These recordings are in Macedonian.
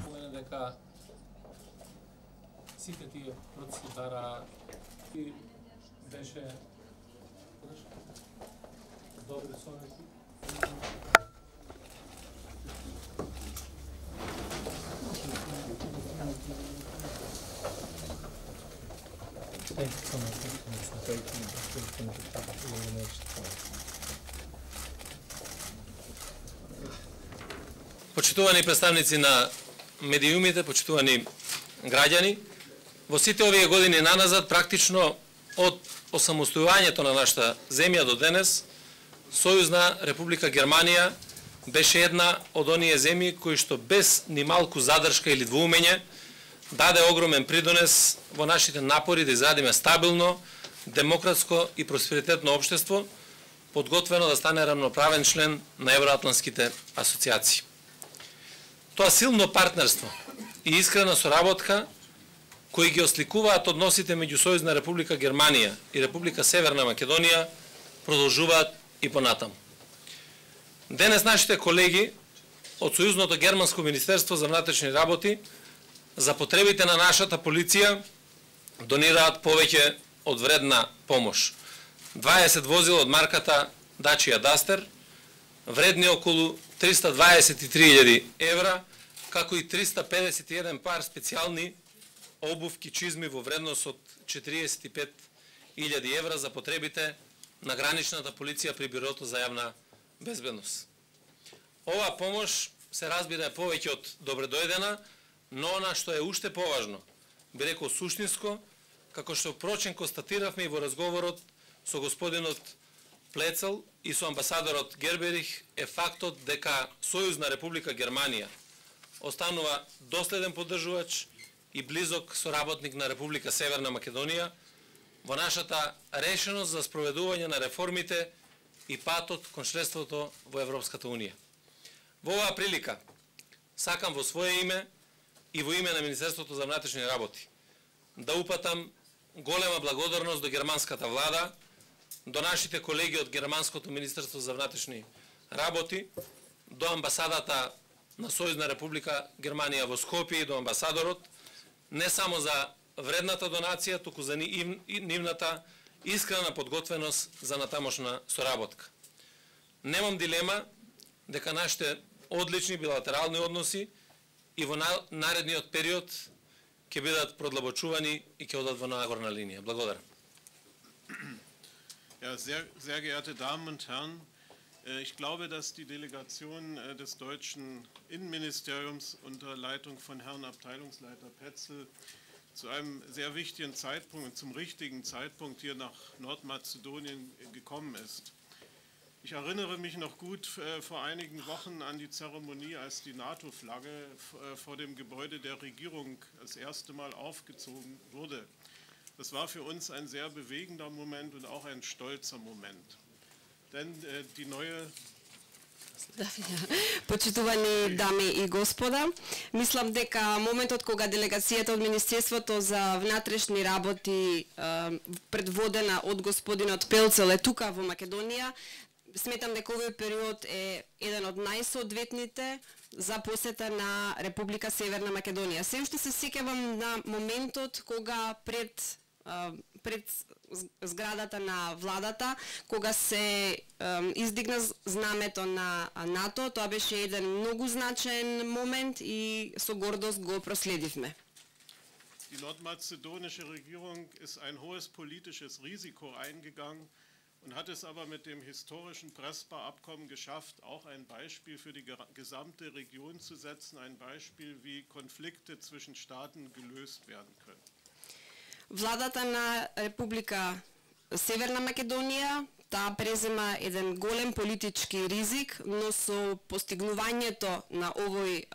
Спомене дека сите тие процеси бара и беше добри совети. Почитувани представници на медиумите, почитувани граѓани, во сите овие години наназад, практично од осамостојувањето на нашата земја до денес, Сојузна Република Германија беше една од оние земји кои што без ни малку задршка или двоумење даде огромен придонес во нашите напори да изградиме стабилно, демократско и просперитетно општество, подготвено да стане рамноправен член на евроатлантските асоциации. Тоа силно партнерство и искрена соработка кои ги осликуваат односите меѓу Сојузна Република Германија и Република Северна Македонија продолжуваат и понатаму. Денес нашите колеги од Сојузното германско министерство за внатрешни работи за потребите на нашата полиција донираат повеќе од вредна помош. 20 возила од марката Dacia Duster, вредни околу 323.000 евра, како и 351 пар специјални обувки чизми во вредност од 45.000 евра за потребите на граничната полиција при Бирото за јавна безбедност. Ова помош се разбира повеќе од добредојдена, но она што е уште поважно, би рекол суштинско, како што впрочем констатиравме и во разговорот со господинот Плецел и со амбасадорот Герберих, е фактот дека Сојузна Република Германија останува доследен поддржувач и близок соработник на Република Северна Македонија во нашата решеност за спроведување на реформите и патот кон членството во Европската Унија. Во оваа прилика сакам во свое име и во име на Министерството за внатрешни работи да упатам голема благодарност до германската влада, до нашите колеги од Германското Министерство за внатрешни работи, до амбасадата на Сојузна Република Германија во Скопје и до амбасадорот, не само за вредната донација, туку за нивната искрена подготвеност за натамошна соработка. Немам дилема дека нашите одлични билатерални односи и во наредниот период ќе бидат продлабочувани и ќе одат во нагорна линија. Благодарам. Ja, sehr geehrte Damen und Herren, ich glaube, dass die Delegation des deutschen Innenministeriums unter Leitung von Herrn Abteilungsleiter Petzel zu einem sehr wichtigen Zeitpunkt und zum richtigen Zeitpunkt hier nach Nordmazedonien gekommen ist. Ich erinnere mich noch gut vor einigen Wochen an die Zeremonie, als die NATO-Flagge vor dem Gebäude der Regierung das erste Mal aufgezogen wurde. Das war für uns ein sehr bewegender Moment und auch ein stolzer Moment. Denn die neue Почитувани дами и господа, мислам дека моментот кога делегацијата од Министерството за внатрешни работи предводена од господинот Пелцел е тука во Македонија, сметам дека овој период е еден од најсоодветните за посета на Република Северна Македонија. Се уште се сеќавам на моментот кога пред зградата на владата, кога се издигна знамето на НАТО, тоа беше еден многу значаен момент и со гордост го проследивме. Die nordmazedonische Regierung ist ein hohes politisches Risiko eingegangen und hat es aber mit dem historischen Prespa-Abkommen geschafft, auch ein Beispiel für die gesamte Region zu setzen, ein Beispiel, wie Konflikte zwischen Staaten gelöst werden können. Владата на Република Северна Македонија таа презема еден голем политички ризик, но со постигнувањето на овој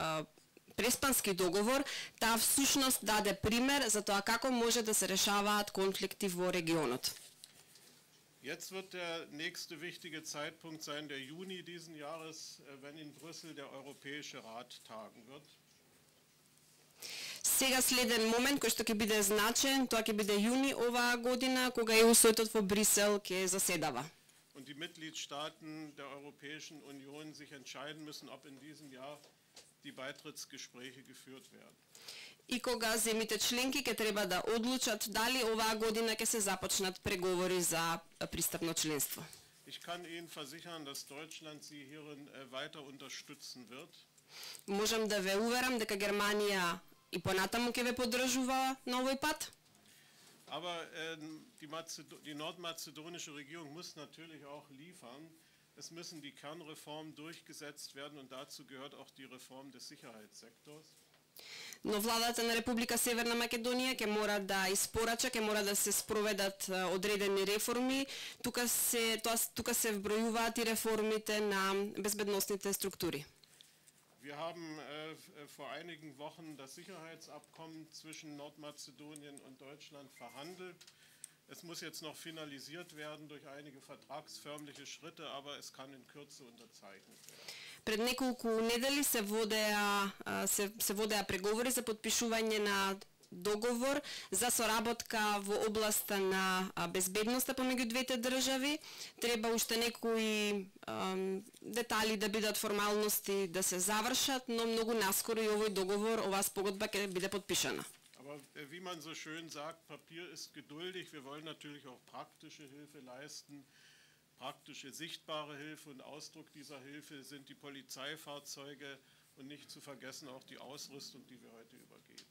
преспански договор, таа всушност даде пример за тоа како може да се решаваат конфликти во регионот. Jetzt wird der nächste wichtige Zeitpunkt sein, der Juni diesen Jahres, wenn in Brüssel der Europäische Rat tagen wird. Сега следен момент кој што ќе биде значен, тоа ќе биде јуни оваа година, кога ЕУ-советот во Брисел ќе заседава. und die Mitgliedstaaten der Europäischen Union sich entscheiden müssen, ob in diesem Jahr die Beitrittsgespräche geführt werden. И кога земите членки ќе треба да одлучат дали оваа година ќе се започнат преговори за пристапно членство. Ich kann Ihnen versichern, dass Deutschland Sie hierin weiter unterstützen wird. Можам да ве уверам дека Германија и понатаму ќе ве поддржува на овој пат. Aber die nordmazedonische Regierung muss natürlich auch liefern. Es müssen die Kernreformen durchgesetzt werden und dazu gehört auch die Reform des Sicherheitssektors. Но владата на Република Северна Македонија ќе мора да испорача, ќе мора да се спроведат одредени реформи. Тука се вбројуваат и реформите на безбедносните структури. Wir haben vor einigen Wochen das Sicherheitsabkommen zwischen Nordmazedonien und Deutschland verhandelt. Es muss jetzt noch finalisiert werden durch einige vertragsförmliche Schritte, aber es kann in Kürze unterzeichnet werden. Пред неколку недели се водеа преговори за подпишување на договор за соработка во областа на безбедноста помеѓу двете држави. Треба уште некои детали да бидат формалности да се завршат, но многу наскоро и овој договор, оваа спогодба ќе биде подпишана. Aber wie man so schön sagt, Papier ist geduldig. Wir wollen natürlich auch praktische Hilfe leisten. Praktische, sichtbare Hilfe und Ausdruck dieser Hilfe sind die Polizeifahrzeuge und nicht zu vergessen auch die Ausrüstung, die wir heute übergeben.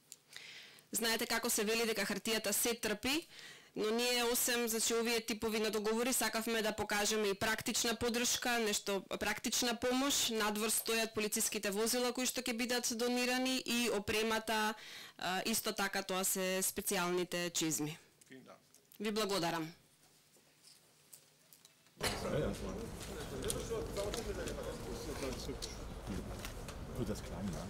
Знаете како се вели дека хартијата се трпи, но ние осем за овие типови на договори сакавме да покажеме и практична поддршка, нешто практична помош, надвор стојат полициските возила кои што ќе бидат донирани и опремата, исто така тоа се специјалните чизми. Ви благодарам. Wird das klein, ja?